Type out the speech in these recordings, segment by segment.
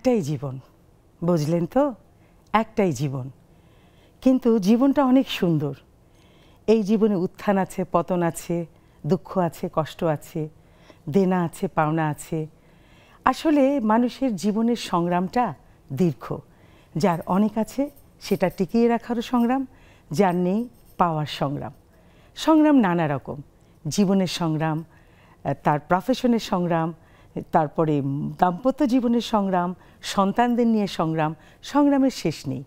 একটাই জীবন, বুঝলেন তো? একটাই জীবন, কিন্তু জীবনটা অনেক সুন্দর। এই জীবনে উত্থান আছে, পতন আছে, দুঃখ আছে, কষ্ট আছে, দেনা আছে, পাওনা আছে। আসলে মানুষের জীবনের সংগ্রামটা দীর্ঘ। যার অনেক আছে সেটা টিকিয়ে রাখারও সংগ্রাম, যার নেই পাওয়ার সংগ্রাম। সংগ্রাম নানা রকম, জীবনের সংগ্রাম, তার প্রফেশনের সংগ্রাম, তারপরে দাম্পত্য জীবনের সংগ্রাম, সন্তানদের নিয়ে সংগ্রাম, সংগ্রামের শেষ নেই।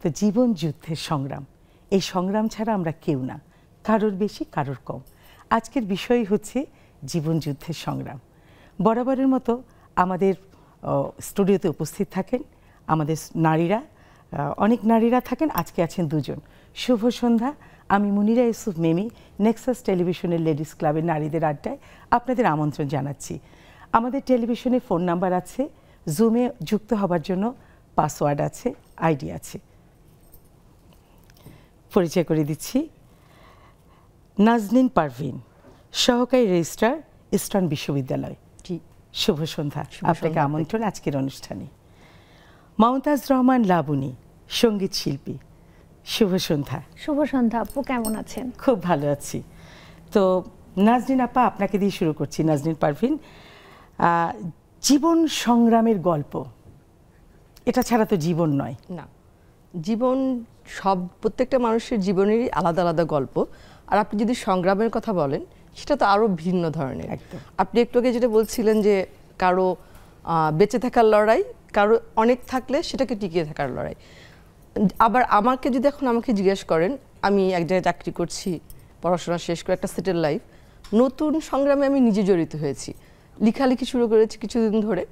তো জীবন যুদ্ধের সংগ্রাম, এই সংগ্রাম ছাড়া আমরা কেউ না, কারোর বেশি কারোর কম। আজকের বিষয় হচ্ছে জীবন যুদ্ধের সংগ্রাম। বরাবরের মতো আমাদের স্টুডিওতে উপস্থিত থাকেন আমাদের নারীরা, অনেক নারীরা থাকেন, আজকে আছেন দুজন। শুভ সন্ধ্যা, আমি মুনিরা ইউসুফ মিমি, নেক্সাস টেলিভিশনের লেডিস ক্লাবের নারীদের আড্ডায় আপনাদের আমন্ত্রণ জানাচ্ছি। আমাদের টেলিভিশনে ফোন নাম্বার আছে, জুমে যুক্ত হবার জন্য পাসওয়ার্ড আছে, আইডি আছে। পরিচয় করে দিচ্ছি, নাজনীন পারভিন, সহকারী রেজিস্ট্রার, ইস্টার্ন বিশ্ববিদ্যালয়। শুভ সন্ধ্যা, আপনাকে আমন্ত্রণ আজকের অনুষ্ঠানে। মমতাজ রহমান লাবণী, সঙ্গীত শিল্পী। শুভ সন্ধ্যা। শুভ সন্ধ্যা আপু, কেমন আছেন? খুব ভালো আছি। তো নাজনীন আপা, আপনাকে দিয়ে শুরু করছি। নাজনীন পারভিন, জীবন সংগ্রামের গল্প, এটা ছাড়া তো জীবন নয়। না, জীবন প্রত্যেকটা মানুষের জীবনেরই আলাদা আলাদা গল্প। আর আপনি যদি সংগ্রামের কথা বলেন, সেটা তো আরও ভিন্ন ধরনের। আপনি একটু আগে যেটা বলছিলেন যে কারো বেঁচে থাকার লড়াই, কারো অনেক থাকলে সেটাকে টিকিয়ে থাকার লড়াই। আবার আমাকে যদি এখন আমাকে জিজ্ঞেস করেন, আমি এক জায়গায় চাকরি করছি, পড়াশোনা শেষ করে একটা সেটেল লাইফ, নতুন সংগ্রামে আমি নিজে জড়িত হয়েছি। লেখালেখি শুরু করেছি কিছুদিন ধরে,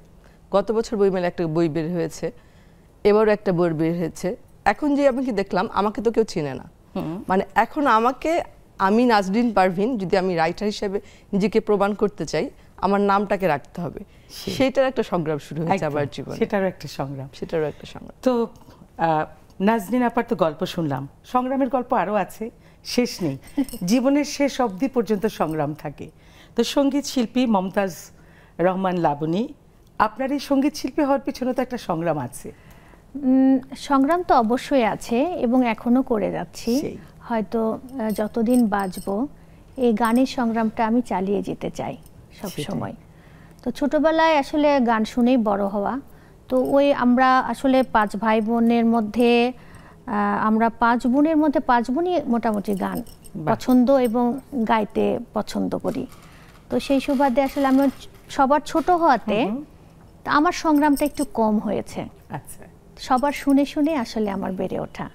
গত বছর বইমেলা একটা বই বের হয়েছে, এবারও একটা বই বের হয়েছে। এখন যে আমাকে দেখলাম, আমাকে তো কেউ চিনে না। মানে এখন আমি নাজনীন পারভিন, যদি আমি রাইটার হিসেবে নিজেকে প্রমাণ করতে চাই, আমার নামটাকে রাখতে হবে। সেটার একটা সংগ্রাম শুরু হয়েছে আমার জীবনে। সেটারও একটা সংগ্রাম। তো নাজনীন আপার তো গল্প শুনলাম, সংগ্রামের গল্প আরও আছে, শেষ নেই। জীবনের শেষ অবধি পর্যন্ত সংগ্রাম থাকে। তো সঙ্গীত শিল্পী মমতাজ রহমান লাবণী, আপনার এই সঙ্গীত শিল্পী হওয়ার পিছনে তো একটা সংগ্রাম আছে। সংগ্রাম তো অবশ্যই আছে এবং এখনো করে যাচ্ছি। হয়তো যতদিন বাঁচবো এই গানের সংগ্রামটা আমি চালিয়ে যেতে চাই সব সময়। তো ছোটবেলায় আসলে গান শুনেই বড় হওয়া। তো আমরা আসলে 5 ভাই বোনের মধ্যে, আমরা 5 বোনের মধ্যে 5 বোনই মোটামুটি গান পছন্দ এবং গাইতে পছন্দ করি। তো সেই সুবাদে আসলে আমরা সবার ছোট হওয়াতে আমার সংগ্রামটা একটু কম হয়েছে। আচ্ছা, সবার শুনে শুনে আসলে আমার বেড়ে ওঠা।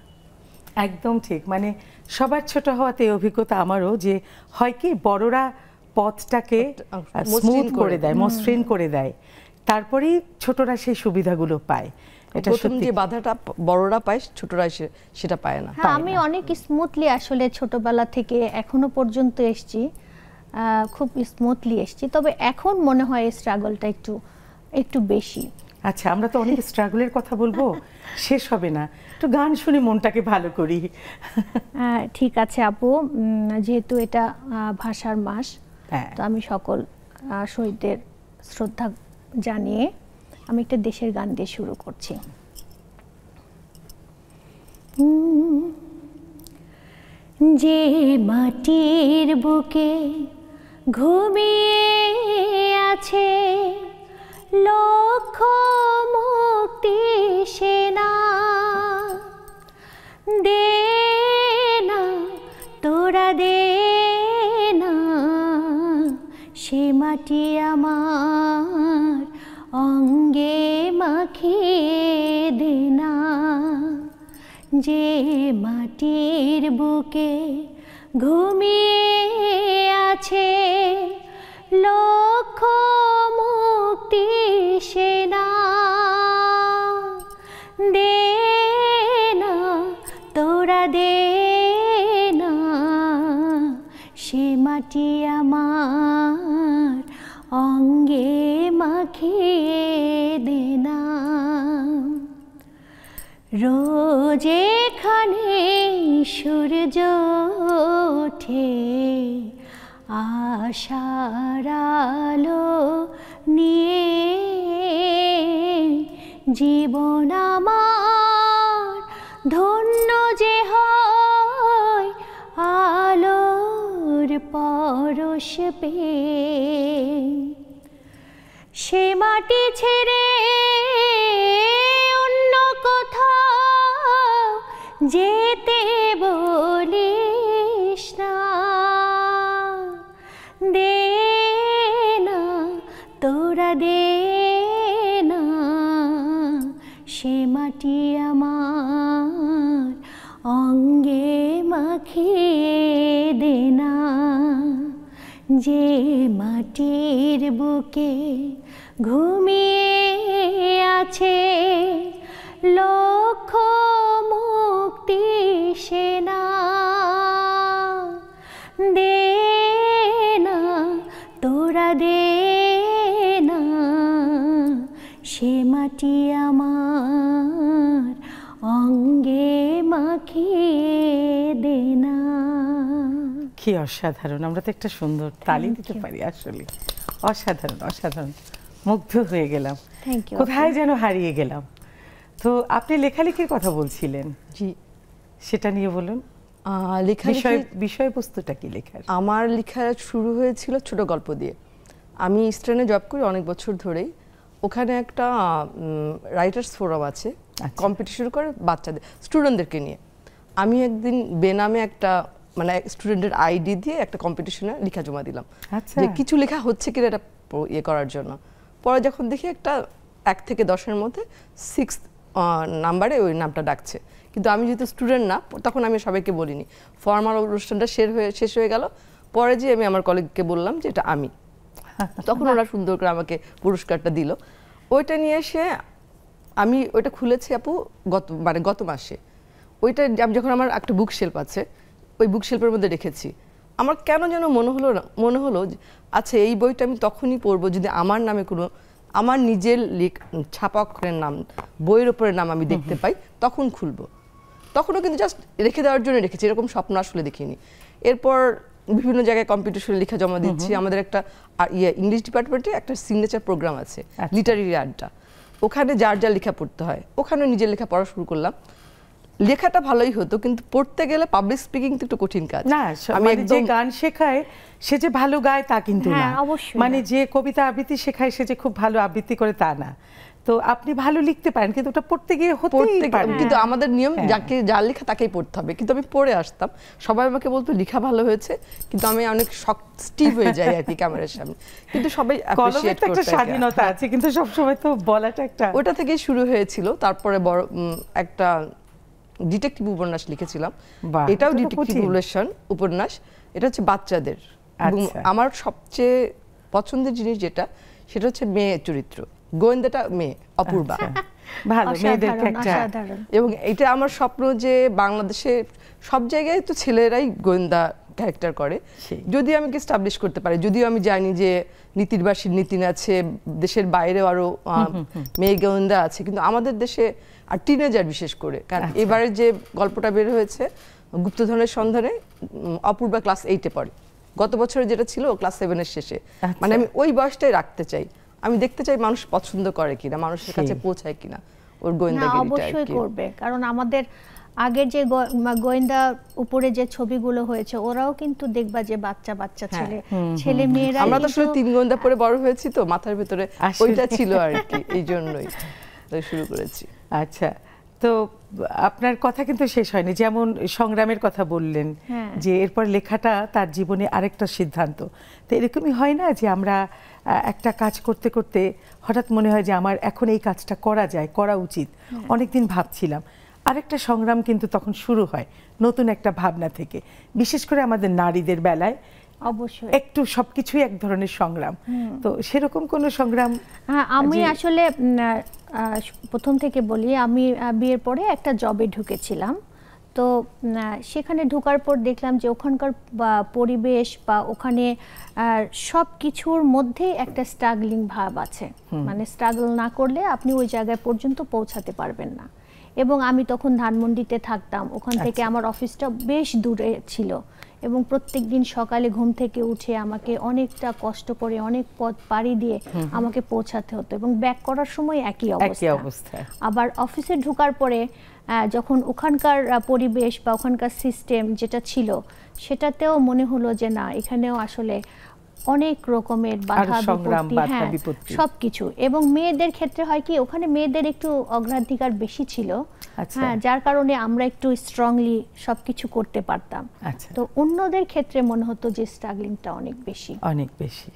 একদম ঠিক, মানে সবার ছোট হওয়াতে অভিজ্ঞতা আমারও, যে হয় কি বড়রা পথটাকে স্মুথ করে দেয়, মসৃণ করে দেয়, তারপরেই ছোটরা সেই সুবিধাগুলো পায়। এটা সত্যি, যে বাধাটা বড়রা পায় ছোটরা সেটা পায় না। আমি অনেক স্মুথলি আসলে ছোটবেলা থেকে এখনো পর্যন্ত এসেছি, খুব স্মুথলি এসেছি। তবে এখন মনে হয় স্ট্রাগলটা একটু বেশি। আচ্ছা, আমরা তো অনেক স্ট্রাগলের কথা বলবো, শেষ হবে না। একটু গান শুনে মনটাকে ভালো করি। ঠিক আছে আপু, যেহেতু এটা ভাষার মাস, তো আমি সকল শহীদদের শ্রদ্ধা জানিয়ে আমি একটা দেশের গান দিয়ে শুরু করছি। যে মাটির বুকে ঘুমিয়ে আছে লক্ষ মুক্তি সেনা, দে না তোরা দে না, সে মাটি আমার অঙ্গে মাখিয়ে দে না। যে মাটির বুকে ঘুমিয়ে আছে লক্ষ মুক্তি সেনা, দে না তোরা দে না, সে মাটি আমার অঙ্গে মাখিয়ে দে না। রোজ এখানে সূর্য ওঠে আশার আলো নিয়ে, জীবন আমার ধন্য যে হয় আলোর পরশ পেয়ে, সে মাটি ছেড়ে অন্য কোথাও যেতে বলিস না, দে না তোরা দে না সে মাটি আমার অঙ্গে মাখিয়ে দে না, যে মাটির বুকে ঘুমিয়ে আছে লক্ষ মুক্তি সেনা, দে না তোরা দে না সে মাটি আমার অঙ্গে মাখিয়ে দে না। কি অসাধারণ, আমরা তো একটা সুন্দর তালি দিতে পারি আসলে, অসাধারণ অসাধারণ, মুগ্ধ হয়ে গেলাম, কোথায় যেন হারিয়ে গেলাম। তো আপনি লেখালেখির কথা বলছিলেন, জি সেটা নিয়ে বলুন। বিষয়বস্তুটা কি লেখার? আমার লেখা শুরু হয়েছিল ছোট গল্প দিয়ে। আমি ইস্টার্নে জব করি অনেক বছর ধরেই, ওখানে একটা রাইটার্স ফোরাম আছে, কম্পিটিশন করে বাচ্চাদের স্টুডেন্টদেরকে নিয়ে। আমি একদিন বেনামে একটা মানে স্টুডেন্টের আইডি দিয়ে একটা কম্পিটিশনে লেখা জমা দিলাম, যে কিছু লেখা হচ্ছে কিনা এটা ইয়ে করার জন্য। পরে যখন দেখি একটা 1 থেকে 10-এর মধ্যে 6 নাম্বারে ওই নামটা ডাকছে, কিন্তু আমি যেহেতু স্টুডেন্ট না, তখন আমি সবাইকে বলিনি। ফর্মাল অনুষ্ঠানটা শেষ হয়ে গেল, পরে যে আমি আমার কলিগকে বললাম যে এটা আমি, তখন ওরা সুন্দর করে আমাকে পুরস্কারটা দিল। ওইটা নিয়ে এসে আমি ওইটা খুলেছি আপু গত মাসে। ওইটা যখন আমার একটা বুক শেলফ আছে, ওই বুক শেলফের মধ্যে রেখেছি, আমার কেন যেন মনে হলো আচ্ছা এই বইটা আমি তখনই পড়বো যদি আমার নামে কোনো, আমার নিজের ছাপা অক্ষরের নাম, বইয়ের ওপরের নাম আমি দেখতে পাই, তখন খুলবো। তখনও কিন্তু জাস্ট রেখে দেওয়ার জন্য রেখেছি, এরকম স্বপ্ন আসলে দেখিনি। এরপর বিভিন্ন জায়গায় কম্পিটিশনে লেখা জমা দিচ্ছি। আমাদের একটা ইংলিশ ডিপার্টমেন্টে একটা সিগনেচার প্রোগ্রাম আছে, লিটারেরি আড্ডা, ওখানে যার যা লেখা পড়তে হয়, ওখানে নিজের লেখা পড়া শুরু করলাম। লেখাটা ভালোই হতো, কিন্তু পড়তে গেলে পাবলিক স্পিকিং তো একটু কঠিন কাজ। না, আমি যে গান শেখায় সে যে ভালো গায় তা কিন্তু না, মানে যে কবিতা আবৃত্তি শেখায় সে যে খুব ভালো আবৃত্তি করে তা না। তো আপনি ভালো লিখতে পারেন, কিন্তু ওটা পড়তে গিয়ে হতেই পারে। কিন্তু আমাদের নিয়ম যার লেখা তাকেই পড়তে হবে। কিন্তু আমি পড়ে আসতাম, সবাই আমাকে বলতো লেখা ভালো হয়েছে, কিন্তু আমি অনেক স্টিভ হয়ে যাই আর কি ক্যামেরার সামনে। কিন্তু সবাই অ্যাপ্রিশিয়েট করতে, একটা স্বাধীনতা আছে, কিন্তু সব সময় তো বলাটা একটা, ওটা থেকেই শুরু হয়েছিল। তারপরে বড় একটা ডিটেকটিভ উপন্যাস লিখেছিলাম, এটাও ডিটেকটিভ উপন্যাস, এটা হচ্ছে বাচ্চাদের। আমার সবচেয়ে পছন্দের জিনিস যেটা, সেটা হচ্ছে মেয়ে চরিত্র, গোয়েন্দাটা মেয়ে অপূর্বা, ভালো মেয়েদেরকে একটা, এবং এটা আমার স্বপ্ন যে বাংলাদেশে সব জায়গায় তো ছেলেরাই গোয়েন্দা ক্যারেক্টার করে, যদি আমি এস্টাবলিশ করতে পারি। যদিও আমি জানি যে নীতির বাসীর নীতিন আছে, দেশের বাইরেও আরো মেয়ে গোয়েন্দা আছে, কিন্তু আমাদের দেশে আর টিনেজার বিশেষ করে, কারণ এবারে যে গল্পটা বের হয়েছে গুপ্তধনের সন্ধানে, অপূর্বা ক্লাস 8-এ পড়ে, গত বছরে যেটা ছিল ক্লাস 7-এর শেষে। মানে আমি ওই বয়সটাই রাখতে চাই, আমি দেখতে চাই মানুষ পছন্দ করে কিনা, মানুষের কাছে পৌঁছায় কিনা ওর গোয়েন্দাগিরিটা। অবশ্যই করবে, কারণ আমাদের আগের যে গোয়েন্দা উপরে যে ছবিগুলো হয়েছে, ওরাও কিন্তু দেখবা যে বাচ্চা বাচ্চা ছেলে মেয়েরা। আমরা তো আসলে 3 গোয়েন্দা পরে বড় হয়েছি, তো মাথার ভেতরে ওইটা ছিল আর কি, এই জন্যই শুরু করেছি। আচ্ছা, তো আপনার কথা কিন্তু শেষ হয়নি। যেমন সংগ্রামের কথা বললেন, যে এরপর লেখাটা তার জীবনে আরেকটা সিদ্ধান্ত। তো এরকমই হয় না যে আমরা একটা কাজ করতে করতে হঠাৎ মনে হয় যে আমার এখন এই কাজটা করা যায়, করা উচিত, অনেকদিন ভাবছিলাম, আরেকটা সংগ্রাম কিন্তু তখন শুরু হয় নতুন একটা ভাবনা থেকে। বিশেষ করে আমাদের নারীদের বেলায় অবশ্যই একটু সবকিছুই এক ধরনের সংগ্রাম। তো সেরকম কোন সংগ্রাম? আমি আসলে প্রথম থেকে বলি, আমি বিয়ের পরে একটা জবে ঢুকেছিলাম। তো সেখানে ঢোকার পর দেখলাম যে ওখানকার পরিবেশ বা ওখানে সব কিছুর মধ্যে একটা স্ট্রাগলিং ভাব আছে, মানে স্ট্রাগল না করলে আপনি ওই জায়গায় পর্যন্ত পৌঁছাতে পারবেন না। এবং আমি তখন ধানমন্ডিতে থাকতাম, ওখান থেকে আমার অফিসটা বেশ দূরে ছিল, এবং প্রত্যেক দিন সকালে ঘুম থেকে উঠে আমাকে অনেকটা কষ্ট করে অনেক পথ পাড়ি দিয়ে আমাকে পৌঁছাতে হতো এবং ব্যাক করার সময় একই অবস্থা। আবার অফিসে ঢোকার পরে যখন ওখানকার পরিবেশ বা ওখানকার সিস্টেম যেটা ছিল সেটাতেও মনে হলো যে না, এখানেও আসলে অনেক রকমের বাধা বিপত্তি সবকিছু। এবং মেয়েদের ক্ষেত্রে হয় কি, ওখানে মেয়েদের একটু অগ্রাধিকার বেশি ছিল, হ্যাঁ, যার কারণে আমরা একটু স্ট্রংলি সবকিছু করতে পারতাম। তো অন্যদের ক্ষেত্রে মনে হতো যে স্ট্রাগলিংটা অনেক বেশি।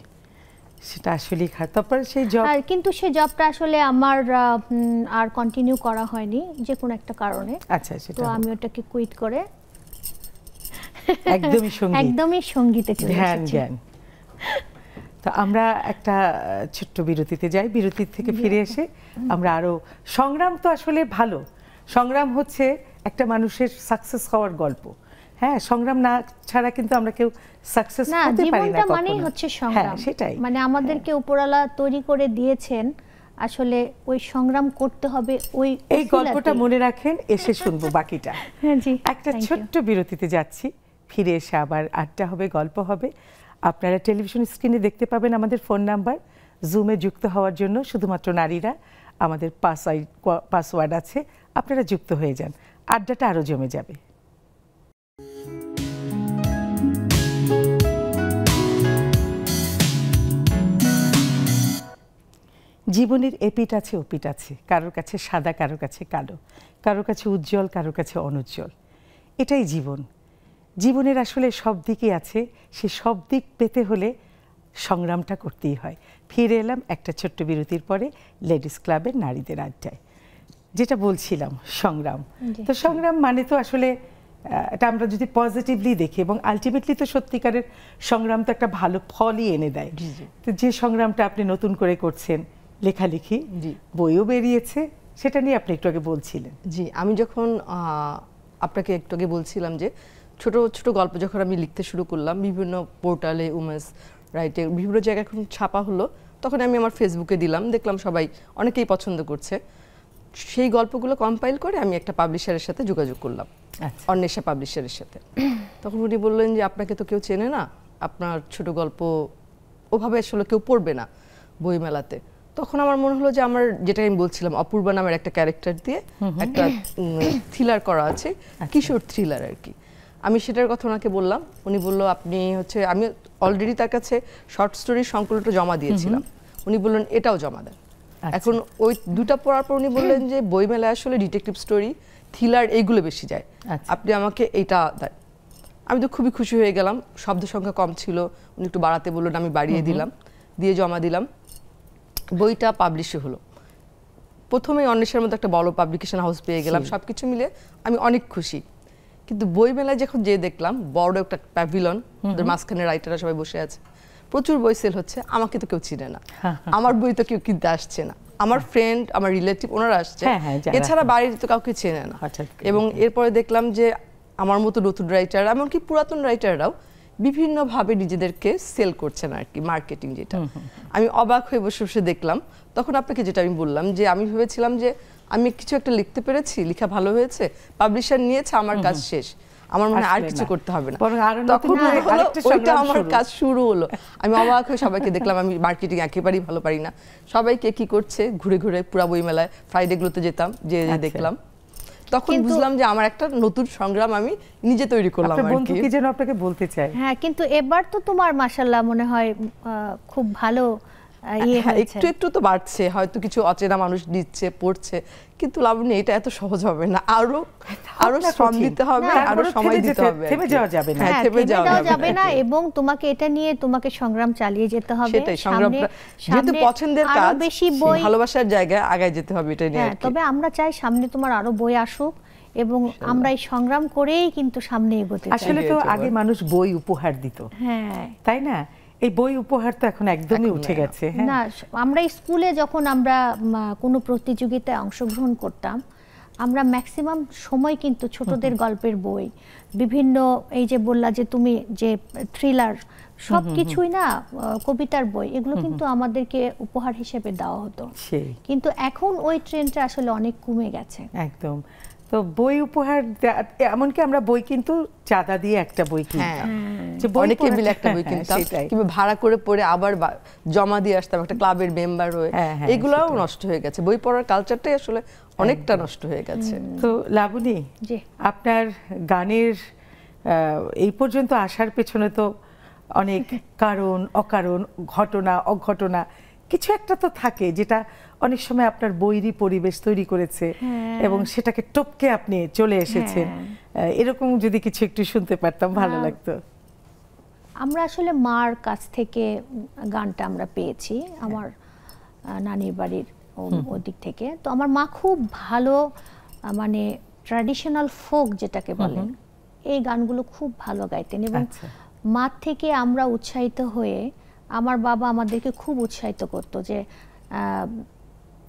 সেটা আসলে তারপর সেই জব, কিন্তু সেই জবটা আসলে আমার আর কন্টিনিউ করা হয়নি যে কোনো একটা কারণে। তো আমি ওটাকে কুইট করে একদমই সঙ্গীতে চলে এসেছি। তো আমরা একটা ছোট্ট বিরতিতে যাই, বিরতি থেকে ফিরে এসে আমরা আরো সংগ্রাম তো আসলে ভালো, সংগ্রাম হচ্ছে একটা মানুষের সাকসেস হওয়ার গল্প। হ্যাঁ, সংগ্রাম না ছাড়া কিন্তু আমরা কেউ সাকসেস হতে পারি না। জীবনটা মানেই হচ্ছে সংগ্রাম। সেটাই, মানে আমাদেরকে উপরওয়ালা তৈরি করে দিয়েছেন, আসলে ওই সংগ্রাম করতে হবে। এই গল্পটা মনে রাখেন, এসে শুনবো বাকিটা। একটা ছোট্ট বিরতিতে যাচ্ছি, ফিরে এসে আবার আড্ডা হবে, গল্প হবে। আপনারা টেলিভিশন স্ক্রিনে দেখতে পাবেন আমাদের ফোন নাম্বার। জুমে যুক্ত হওয়ার জন্য শুধুমাত্র নারীরা, আমাদের পাসওয়ার্ড আছে, আপনারা যুক্ত হয়ে যান, আড্ডাটা আরো জমে যাবে। জীবনের এপিট আছে ওপিট আছে, কারোর কাছে সাদা, কারোর কাছে কালো, কারোর কাছে উজ্জ্বল, কারোর কাছে অনুজ্জ্বল। এটাই জীবন। জীবনের আসলে সব দিকই আছে, সে সব দিক পেতে হলে সংগ্রামটা করতেই হয়। ফিরে এলাম একটা ছোট্ট বিরতির পরে লেডিস ক্লাবের নারীদের আড্ডায়। যেটা বলছিলাম, সংগ্রাম। তো সংগ্রাম মানে তো আসলে এটা আমরা যদি পজিটিভলি দেখি, এবং আলটিমেটলি তো সত্যিকারের সংগ্রাম তো একটা ভালো ফলই এনে দেয়। তো যে সংগ্রামটা আপনি নতুন করে করছেন, লেখালেখি, বইও বেরিয়েছে, সেটা নিয়ে আপনি একটু আগে বলছিলেন। জি, আমি যখন আপনাকে একটু আগে বলছিলাম যে ছোট ছোট গল্প যখন আমি লিখতে শুরু করলাম, বিভিন্ন পোর্টালে, উমেন্স রাইটে, বিভিন্ন জায়গায় এখন ছাপা হলো, তখন আমি আমার ফেসবুকে দিলাম, দেখলাম সবাই অনেকেই পছন্দ করছে। সেই গল্পগুলো কম্পাইল করে আমি একটা পাবলিশারের সাথে যোগাযোগ করলাম, অন্বেষা পাবলিশারের সাথে। তখন উনি বললেন যে আপনাকে তো কেউ চেনে না, আপনার ছোট গল্প ওভাবে আসলে কেউ পড়বে না বইমেলাতে। তখন আমার মনে হলো যে আমার, যেটা আমি বলছিলাম, অপূর্বা নামের একটা ক্যারেক্টার দিয়ে একটা থ্রিলার করা আছে, কিশোর থ্রিলার আর কি। আমি সেটার কথা ওনাকে বললাম, উনি বললো আপনি হচ্ছে, আমি অলরেডি তার কাছে শর্ট স্টোরির সংকলনটা জমা দিয়েছিলাম, উনি বললেন এটাও জমা দেন। এখন ওই দুটা পড়ার পর উনি বললেন যে বইমেলায় আসলে ডিটেকটিভ স্টোরি, থ্রিলার এইগুলো বেশি যায়, আপনি আমাকে এইটা দেন। আমি তো খুবই খুশি হয়ে গেলাম, শব্দ সংখ্যা কম ছিল, উনি একটু বাড়াতে বললেন, আমি বাড়িয়ে দিলাম, দিয়ে জমা দিলাম। বইটা পাবলিশ হলো। প্রথমেই অন্বেষার মতো একটা বড় পাবলিকেশন হাউস পেয়ে গেলাম, সবকিছু মিলে আমি অনেক খুশি। কিন্তু বই মেলায় যখন যেয়ে দেখলাম বড় একটা প্যাভিলন, মাঝখানে রাইটাররা সবাই বসে আছে, প্রচুর বই সেল হচ্ছে, আমাকে তো কেউ চিনে না, আমার বই তো কেউ কিনতে আসছে না, আমার ফ্রেন্ড, আমার রিলেটিভ ওনারা আসছে, এছাড়া বাড়ির তো কাউকে চেনে না। এবং এরপরে দেখলাম যে আমার মতো নতুন রাইটার, এমনকি পুরাতন রাইটাররাও বিভিন্নভাবে নিজেদেরকে সেল করছেন আর কি, মার্কেটিং যেটা। আমি অবাক হয়ে বসে বসে দেখলাম। তখন আপনাকে যেটা আমি বললাম যে আমি ভেবেছিলাম যে আমি কিছু একটা লিখতে পেরেছি, লেখা ভালো হয়েছে, পাবলিশার নিয়েছে, আমার কাজ শেষ, আমার মনে আর কিছু করতে হবে না। তখন ওইটা আমার কাজ শুরু হলো। আমি অবাক হয়ে সবাইকে দেখলাম, আমি মার্কেটিং একেবারেই ভালো পারি না, সবাইকে কি করছে ঘুরে ঘুরে পুরা বই মেলায় ফ্রাইডেগুলোতে যেতাম, যে দেখলাম, তখন বুঝলাম যে আমার একটা নতুন সংগ্রাম আমি নিজে তৈরি করলাম আর কি। কি যেন আপনাকে বলতে চাই, হ্যাঁ, কিন্তু এবার তো তোমার মাশাআল্লাহ মনে হয় খুব ভালো একটু একটু তো বাড়ছে, হয়তো কিছু অচেনা মানুষ দিচ্ছে, পড়ছে, কিন্তু লাবণী এটা এত সহজ হবে না, আরো শ্রম দিতে হবে, আরো সময় দিতে হবে, থেমে যাওয়া যাবে না, থেমে যাওয়া যাবে না, এবং তোমাকে এটা নিয়ে তোমাকে সংগ্রাম চালিয়ে যেতে হবে। সেটাই সংগ্রাম, যেহেতু পছন্দের কাজ, বেশি বই, ভালোবাসার জায়গায় আগায় যেতে হবে, এটা নিয়ে। তবে আমরা চাই সামনে তোমার আরো বই আসুক, এবং আমরা এই সংগ্রাম করেই কিন্তু সামনে এগোতে চাই। আসলে তো আগে মানুষ বই উপহার দিত, হ্যাঁ, তাই না? এই বই উপহার তো এখন একদমই উঠে গেছে। না, আমরা স্কুলে যখন আমরা কোনো প্রতিযোগিতায় অংশগ্রহণ করতাম, আমরা ম্যাক্সিমাম সময় কিন্তু ছোটদের গল্পের বই, বিভিন্ন, এই যে বললা যে তুমি যে থ্রিলার, সবকিছুই না কবিতার বই এগুলো কিন্তু আমাদেরকে উপহার হিসেবে দেওয়া হতো, কিন্তু এখন ওই ট্রেন্ডটা আসলে অনেক কমে গেছে। একদম। তো বই উপহার, এমনকি আমরা বই কিন্তু চাঁদা দিয়ে একটা বই কিনতাম, অনেকে মিলে একটা বই কিনতাম, কিংবা ভাড়া করে পড়ে আবার জমা দিয়ে আসতাম একটা ক্লাবের মেম্বার হয়ে। এগুলোও নষ্ট হয়ে গেছে, বই পড়ার কালচারটাই আসলে অনেকটা নষ্ট হয়ে গেছে। তো লাবণী, আপনার গানের এই পর্যন্ত আসার পেছনে তো অনেক কারণ অকারণ, ঘটনা অঘটনা কিছু একটা তো থাকে, যেটা অনেক সময় আপনার বৈরী পরিবেশ তৈরি করেছে এবং সেটাকে টপকে আপনি চলে এসেছেন। এরকম যদি কিছু একটু শুনতে পারতাম ভালো লাগতো। আমরা আসলে মার কাছ থেকে গানটা আমরা পেয়েছি, আমার নানির বাড়ির ওদিক থেকে। তো আমার মা খুব ভালো মানে ট্র্যাডিশনাল ফোক যেটাকে বলেন, এই গানগুলো খুব ভালো গাইতেন, এবং মা থেকে আমরা উৎসাহিত হয়ে আমার বাবা আমাদেরকে খুব উৎসাহিত করতো যে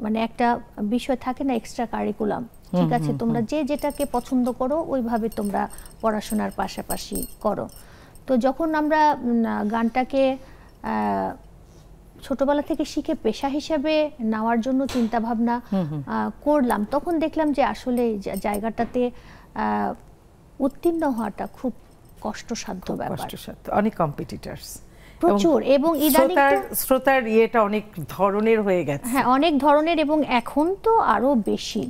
মানে একটা বিষয় থাকে না এক্সট্রা কারিকুলাম, ঠিক আছে তোমরা যে যেটাকে পছন্দ করো ওইভাবে তোমরা পড়াশোনার পাশাপাশি করো। তো যখন আমরা গানটাকে ছোটবেলা থেকে শিখে পেশা হিসেবে নেওয়ার জন্য চিন্তা ভাবনা করলাম, তখন দেখলাম যে আসলে জায়গাটাতে উত্তীর্ণ হওয়াটা খুব কষ্টসাধ্য ব্যাপার, অনেক কম্পিটিটরস প্রচুর, এবং ইদানিং শ্রোতার ইয়েটা অনেক ধরনের হয়ে গেছে। হ্যাঁ, অনেক ধরনের, এবং এখন তো আরো বেশি,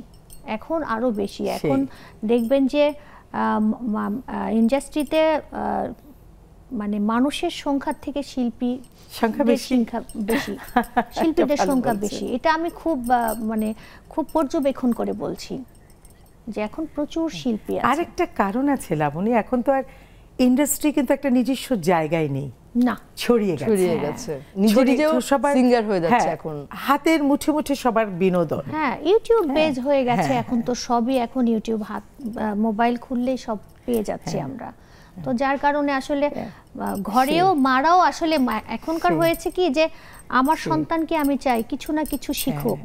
এখন আরো বেশি। এখন দেখবেন যে ইন্ডাস্ট্রিতে মানে মানুষের সংখ্যার থেকে শিল্পীর সংখ্যা বেশি, শিল্পীদের সংখ্যা বেশি। এটা আমি খুব মানে খুব পর্যবেক্ষণ করে বলছি যে এখন প্রচুর শিল্পী আছে। আরেকটা কারণ আছে লাবণী, এখন তো আর ইন্ডাস্ট্রি কিন্তু একটা নিজস্ব জায়গায় নেই, না ছড়িয়ে গেছে, নিজেও সবাই সিঙ্গার হয়ে যাচ্ছে এখন, হাতের মুঠে মুঠে সবার বিনোদন। হ্যাঁ, ইউটিউব বেজ হয়ে গেছে এখন, তো সবই এখন ইউটিউব, হাত মোবাইল খুললেই সব পেয়ে যাচ্ছে আমরা। তো যার কারণে আসলে ঘরেও মারাও আসলে এখনকার হয়েছে কি যে আমার সন্তানকে আমি চাই কিছু না কিছু শিখুক,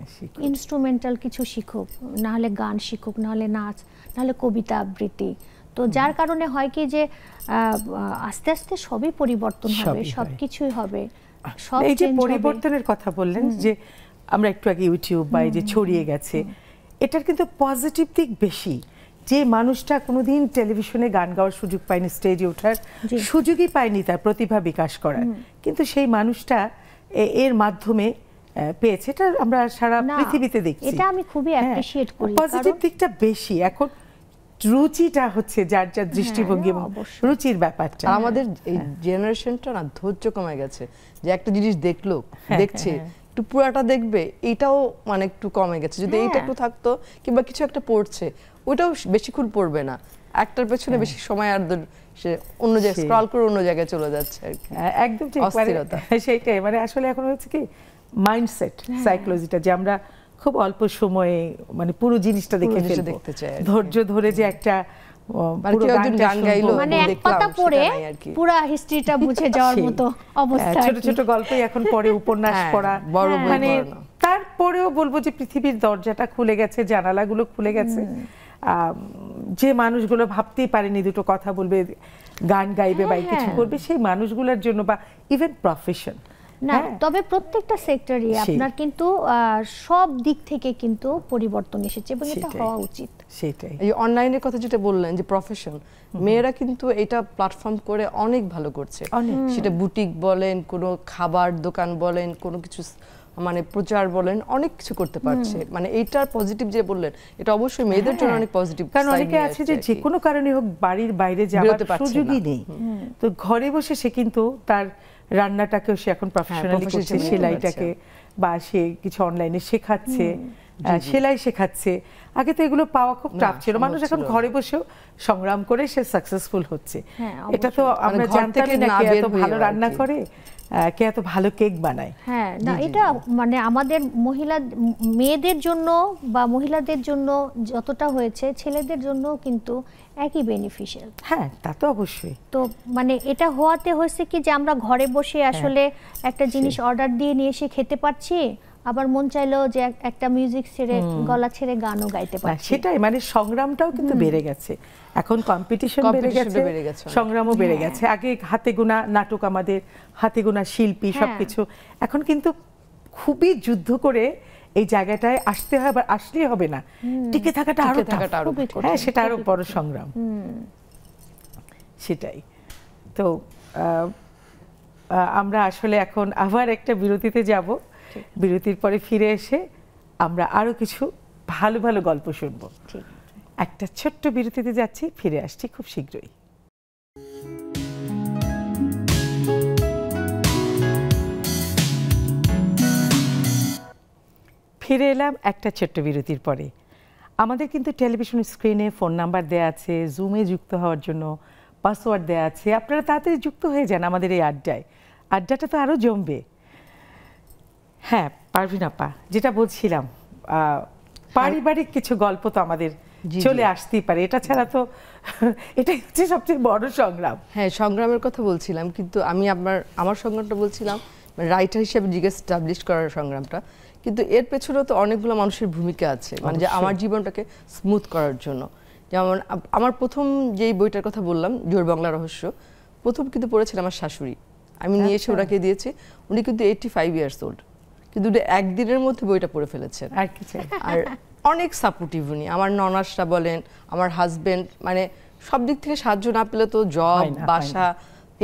ইনস্ট্রুমেন্টাল কিছু শিখুক, না হলে গান শিখুক, না হলে নাচ, না হলে কবিতা আবৃত্তি। তো যার কারণে হয় কি যে আস্তে আস্তে সবই পরিবর্তন হবে, সবকিছুই হবে। এই যে পরিবর্তনের কথা বললেন, যে আমরা একটু আগে ইউটিউব বা এই যে ছড়িয়ে গেছে, এটার কিন্তু পজিটিভ দিক বেশি। যে মানুষটা কোনোদিন টেলিভিশনে গান গাওয়ার সুযোগ পায়নি, স্টেজে ওঠার সুযোগই পায়নি তার প্রতিভা বিকাশ করার, কিন্তু সেই মানুষটা এর মাধ্যমে পেয়েছে, এটা আমরা সারা পৃথিবীতে দেখছি। এটা আমি খুবই অ্যাপ্রিশিয়েট করি, পজিটিভ দিকটা বেশি। এখন রুচিটা হচ্ছে যার যার দৃষ্টিভঙ্গি এবং রুচির ব্যাপারটা। আমাদের এই জেনারেশনটা না ধৈর্য কমে গেছে, যে একটা জিনিস দেখছে একটু পুরাটা দেখবে, এটাও মানে একটু কমে গেছে। যদি এইটা একটু থাকতো, কিংবা কিছু একটা পড়ছে ওইটাও বেশিক্ষণ পড়বে না, একটার পেছনে বেশি সময় আর সে অন্য জায়গায় স্ক্রল করে অন্য জায়গায় চলে যাচ্ছে আর কি। একদম ঠিক, সেইটাই মানে আসলে এখন হচ্ছে কি মাইন্ডসেট, সাইকোলজিটা, যে আমরা খুব অল্প সময়ে মানে পুরো জিনিসটা দেখে ফেলবো, ধৈর্য ধরে যে একটা গান গাইলো মানে এক পাতা পড়ে পুরো হিস্ট্রিটা বুঝে যাওয়ার মতো অবস্থা। ছোট ছোট গল্পই এখন পড়ে, উপন্যাস পড়া, মানে তারপরেও বলবো যে পৃথিবীর দরজাটা খুলে গেছে, জানালাগুলো খুলে গেছে। যে মানুষগুলো ভাবতেই পারেনি দুটো কথা বলবে, গান গাইবে বা কিছু করবে, সেই মানুষগুলোর জন্য, বা ইভেন প্রফেশন না, তবে প্রত্যেকটা সেক্টরই আপনার কিন্তু সব দিক থেকে কিন্তু পরিবর্তন এসেছে, এবং এটা হওয়া উচিত। সেটাই। এই অনলাইনের কথা যেটা বললেন, যে প্রফেশন, মেয়েরা কিন্তু এটা প্ল্যাটফর্ম করে অনেক ভালো করছে। সেটা বুটিক বলেন, কোনো খাবার দোকান বলেন, কোনো কিছু মানে প্রচার বলেন, অনেক কিছু করতে পারছে। মানে এইটার পজিটিভ যে বললেন, এটা অবশ্যই মেয়েদের জন্য অনেক পজিটিভ। কারণ অনেকে আছে যে যে কোনো কারণে হোক বাড়ির বাইরে যাওয়ার সুযোগই নেই, তো ঘরে বসে সে কিন্তু তার রান্নাটাকেও সে এখন প্রফেশনালি করছে, সেলাইটাকে, বা সে কিছু অনলাইনে শেখাচ্ছে, সেলাই শেখাচ্ছে। আগে তো এগুলো পাওয়া খুব টাফ ছিল, মানুষ এখন ঘরে বসেও সংগ্রাম করে সে সাকসেসফুল হচ্ছে। এটা তো আমরা জানতামই না কে এত ভালো রান্না করে, কে এত ভালো কেক বানায়। হ্যাঁ, না এটা মানে আমাদের মেয়েদের জন্য বা মহিলাদের জন্য যতটা হয়েছে, ছেলেদের জন্য কিন্তু একই বেনিফিশিয়াল। হ্যাঁ, তা তো অবশ্যই। তো মানে এটা হওয়াতে হয়েছে কি যে আমরা ঘরে বসে আসলে একটা জিনিস অর্ডার দিয়ে নিয়ে এসে খেতে পারছি, আবার মন চাইলো যে একটা মিউজিক ছেড়ে গলা ছেড়ে গানও গাইতে পারছি। সেটাই, মানে সংগ্রামটাও কিন্তু বেড়ে গেছে, এখন কম্পিটিশন বেড়ে গেছে, সংগ্রামও বেড়ে গেছে। আগে হাতে গোনা নাটক, আমাদের হাতে গোনা শিল্পী সবকিছু, এখন কিন্তু খুবই যুদ্ধ করে এই জায়গাটায় আসতে হয়, আবার আসলেই হবে না, টিকে থাকাটা আরো হ্যাঁ সেটা আরো বড় সংগ্রাম। সেটাই তো আমরা আসলে এখন আবার একটা বিরতিতে যাব, বিরতির পরে ফিরে এসে আমরা আরো কিছু ভালো ভালো গল্প শুনবো। একটা ছোট্ট বিরতিতে যাচ্ছি, ফিরে আসছি খুব শীঘ্রই। ফিরে এলাম একটা ছোট্ট বিরতির পরে। আমাদের কিন্তু টেলিভিশন স্ক্রিনে ফোন নাম্বার দেয়া আছে, জুমে যুক্ত হওয়ার জন্য পাসওয়ার্ড দেয়া আছে, আপনারা তাড়াতাড়ি যুক্ত হয়ে যান আমাদের এই আড্ডায়, আড্ডাটা তো আরো জমবে। হ্যাঁ পারভিন আপা, যেটা বলছিলাম পারিবারিক কিছু গল্প তো আমাদের চলে আসতেই পারে, এটা ছাড়া তো এটাই হচ্ছে সবচেয়ে বড় সংগ্রাম। হ্যাঁ সংগ্রামের কথা বলছিলাম, কিন্তু আমি আমার সংগ্রামটা বলছিলাম রাইটার হিসেবে জিজ্ঞেস এস্টাবলিশ করার সংগ্রামটা, কিন্তু এর পেছনেও তো অনেকগুলো মানুষের ভূমিকা আছে, মানে যে আমার জীবনটাকে স্মুথ করার জন্য। যেমন আমার প্রথম যেই বইটার কথা বললাম, জোর বাংলা রহস্য, প্রথম কিন্তু পড়েছিলাম আমার শাশুড়ি, আমি নিয়ে এসে ওনাকে দিয়েছি, উনি কিন্তু 85 ইয়ার্স ওল্ড, কিন্তু একদিনের মধ্যে বইটা পড়ে ফেলেছেন। আর অনেক সাপোর্টিভ উনি, আমার ননাসরা বলেন, আমার হাজবেন্ড, মানে সব দিক থেকে সাহায্য না পেলে তো জব, বাসা,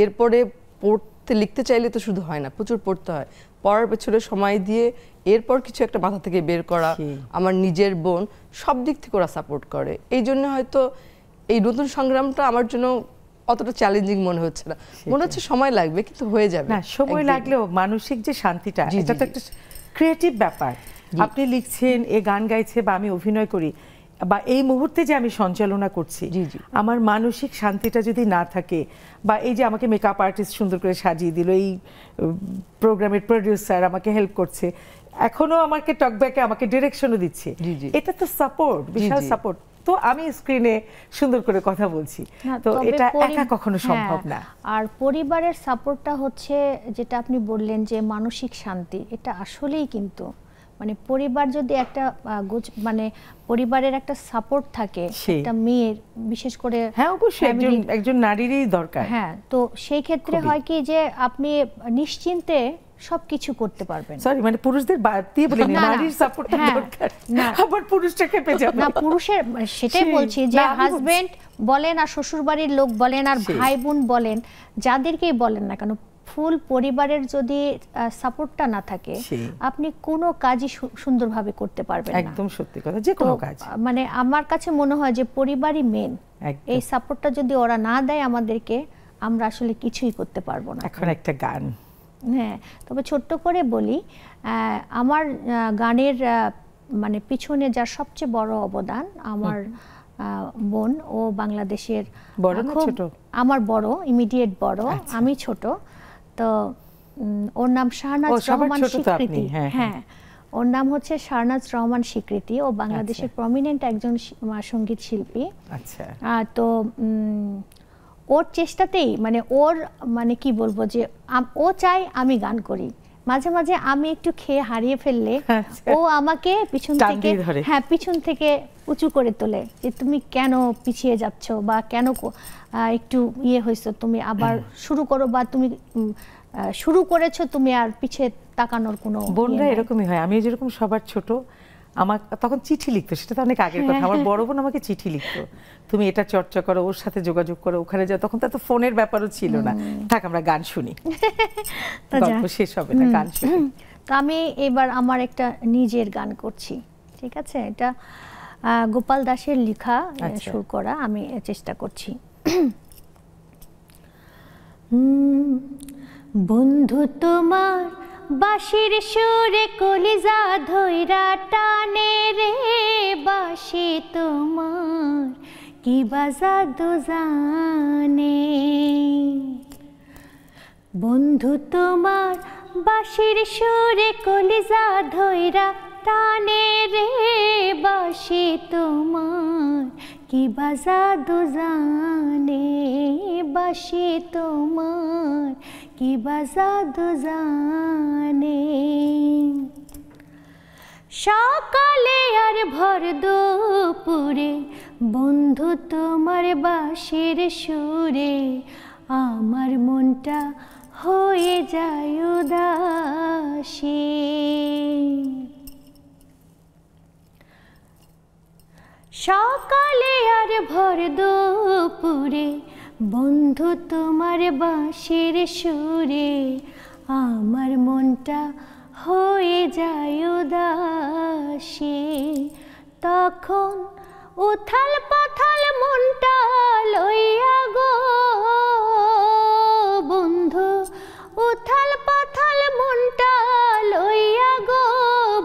এরপরে পড়তে লিখতে চাইলে তো শুধু হয় না, প্রচুর পড়তে হয়, পড়ার পেছনে সময় দিয়ে এরপর কিছু একটা মাথা থেকে বের করা, আমার নিজের বোন, সব দিক থেকে ওরা সাপোর্ট করে। এই জন্য হয়তো এই নতুন সংগ্রামটা আমার জন্য অতটা চ্যালেঞ্জিং মনে হচ্ছে না, মনে হচ্ছে সময় লাগবে কিন্তু হয়ে যাবে। না সময় লাগলেও মানসিক যে শান্তিটা, এটা তো একটা ক্রিয়েটিভ ব্যাপার। আপনি লিখছেন, এ গান গাইছে, বা আমি অভিনয় করি, বা এই মুহূর্তে যে আমি সঞ্চালনা করছি, আমার মানসিক শান্তিটা যদি না থাকে, বা এই যে আমাকে মেকআপ আর্টিস্ট সুন্দর করে সাজিয়ে দিল, এই প্রোগ্রামের প্রোডিউসার আমাকে হেল্প করছে, এখনো আমাকে টকব্যাকে আমাকে ডিরেকশনও দিচ্ছে, এটা তো সাপোর্ট, বিশাল সাপোর্ট। তো আমি স্ক্রিনে সুন্দর করে কথা বলছি, তো এটা একা কখনো সম্ভব না। আর পরিবারের সাপোর্টটা হচ্ছে যেটা আপনি বললেন যে মানসিক শান্তি, এটা আসলেই কিন্তু মানে পরিবার যদি একটা মানে পরিবারের একটা সাপোর্ট থাকে একটা মেয়ের, বিশেষ করে হ্যাঁ অবশ্যই একজন নারীরই দরকার। হ্যাঁ, তো সেই ক্ষেত্রে হয় কি যে আপনি নিশ্চিন্তে সবকিছু করতে পারবেন। সরি, মানে পুরুষদের বাদ দিয়ে বলিনি, নারীর সাপোর্টটা দরকার, আবার পুরুষটা খেপে যাবে না, পুরুষের সেটাই বলছি যে হাজবেন্ড বলেন আর শ্বশুরবাড়ির লোক বলেন আর ভাই বোন বলেন, যাদেরকেই বলেন না কেন, ফুল পরিবারের যদি সাপোর্টটা না থাকে আপনি কোনো কাজই সুন্দরভাবে করতে পারবেন না। একদম সত্যি কথা, যে কোনো কাজ, মানে আমার কাছে মনে হয় যে পরিবারই মেন, এই সাপোর্টটা যদি ওরা না দেয় আমাদেরকে, আমরা আসলে কিছুই করতে পারবো না। এখন একটা গান, হ্যাঁ তবে ছোট্ট করে বলি, আমার গানের মানে পিছনে যার সবচেয়ে বড় অবদান আমার বোন, ও বাংলাদেশের বড় না ছোট? আমার বড়, ইমিডিয়েট বড়, আমি ছোট। তো ওর নাম শাহনাজ রহমান স্বীকৃতি। হ্যাঁ, ওর নাম হচ্ছে শাহনাজ রহমান স্বীকৃতি, ও বাংলাদেশের প্রমিনেন্ট একজন সঙ্গীত শিল্পী। আচ্ছা, তো ওর চেষ্টাতেই, মানে ওর মানে কি বলবো, যে ও চাই আমি গান করি, মাঝে মাঝে আমি একটু খেয়ে হারিয়ে ফেললে ও আমাকে পিছন থেকে, হ্যাঁ পিছন থেকে উঁচু করে তোলে, যে তুমি কেন পিছিয়ে যাচ্ছ, বা কেন একটু ইয়ে হয়েছো, তুমি আবার শুরু করো, বা তুমি শুরু করেছো, তুমি আর পিছিয়ে তাকানোর কোনো। বোনরা এরকমই হয়, আমি যেরকম সবার ছোট, আমার তখন চিঠি লিখতো, সেটা তো অনেক আগের কথা, আমার বড় বোন আমাকে চিঠি লিখতো, তুমি এটা চর্চা করো, ওর সাথে যোগাযোগ করো, ওখানে যাও, তখন তো ফোনের ব্যাপারও ছিল না, থাক আমরা গান শুনি, গল্প শেষ হবে না, গান শুনি। তো আমি এবার আমার একটা নিজের গান করছি, ঠিক আছে, এটা গোপাল দাসের লেখা, সুর করা, আমি চেষ্টা করছি। বন্ধু তোমার বাঁশির সুরে কলিজা ধইরা টানে রে, বাঁশি তোমার কি বাজাদু জানে, বন্ধু তোমার বাঁশির সুরে কলিজা ধইরা টানে রে, বাঁশি তোমার কি বাজাদু জানে, বাঁশি তোমার কি বাজাদু জানে। সকালে আর ভর দুপুরে বন্ধু তোমার বাঁশির সুরে আমার মনটা হয়ে যায় উদাসী। সকালে আর ভর দুপুরে বন্ধু তোমার বাঁশির সুরে আমার মনটা হয়ে যায় উদাসী। তখন উথাল পাথাল মনটা লইয়া গো বন্ধু, উথাল পাথাল মনটা লইয়া গো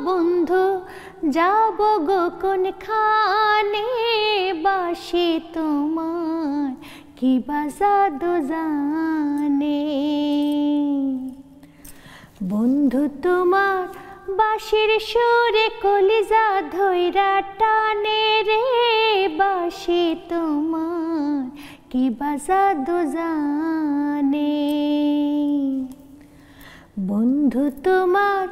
বন্ধু, যাব গো কোনখানে বাঁশি তোমার কি বাজাদু জানে। বন্ধু তোমার বাঁশির সুরে কলিজা ধইরা টানে রে বাঁশি তোমার কি বাজাদু জানে। বন্ধু তোমার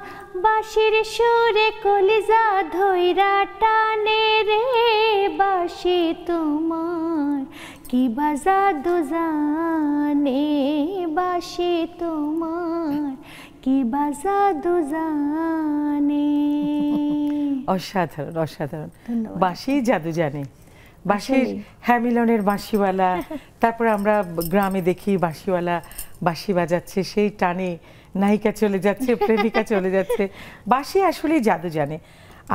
বাঁশির সুরে কলিজা ধইরা টানে রে বাঁশি তোমার কি বাজাদু জানে। বাঁশি তোমার কি বাজাদু জানে। অসাধারণ অসাধারণ, বাঁশি জাদু জানে। বাঁশির হ্যামিলনের বাঁশিওয়ালা, তারপরে আমরা গ্রামে দেখি বাঁশিওয়ালা বাঁশি বাজাচ্ছে, সেই টানে নায়িকা চলে যাচ্ছে, প্রেমিকা চলে যাচ্ছে। বাঁশি আসলেই জাদু জানে।